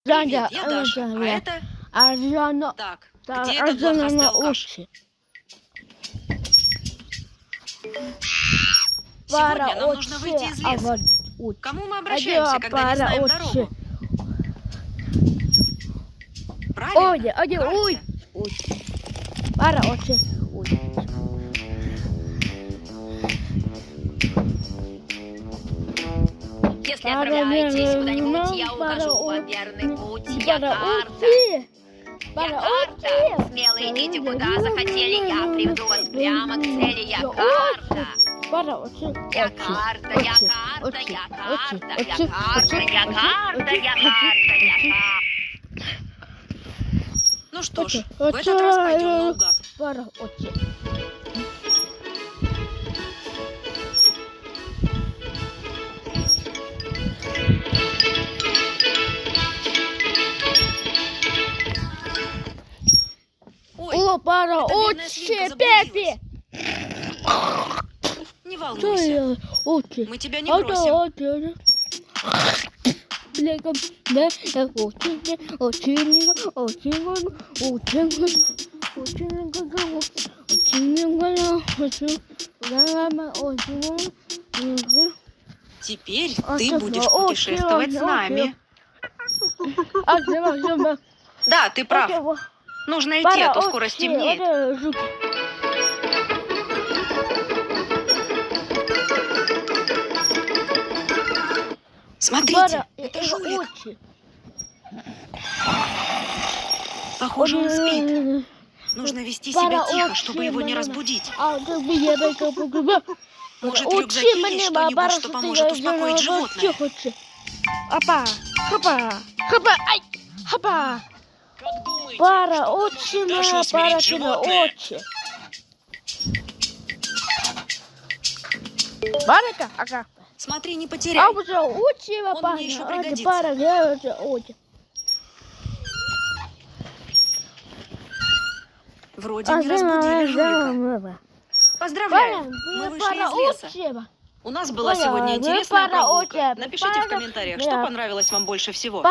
Привет, я Даша, а это... Так, где этот блохастый алкаш? Сегодня нам нужно выйти из леса. К кому мы обращаемся, когда не знаем дорогу? Правильно, к карте. Если отправляетесь куда-нибудь, я укажу вам верный путь. Я карта. Я карта. Смело идите куда захотели, я приведу вас прямо к цели. Я карта. Я карта, я карта, я карта, я карта, я карта, я карта, я карта. Ну что ж, в этот раз пойдем наугад. Ой, эта бедная свинка заблудилась. Не волнуйся, мы тебя не бросим. Теперь ты будешь путешествовать с нами. Да, ты прав. Нужно идти, а то скоро стемнеет. Смотрите, это жулик. Похоже, он спит. Нужно вести себя тихо, чтобы его не разбудить. Может, в рюкзаке есть что-нибудь, что поможет успокоить животное? Как думаете, что поможет Даше усмирить животное? Смотри, не потеряй. Он мне еще пригодится. Вроде не разбудили жулика. Поздравляем, мы вышли из леса. У нас была сегодня интересная прогулка. Напишите в комментариях, что понравилось вам больше всего.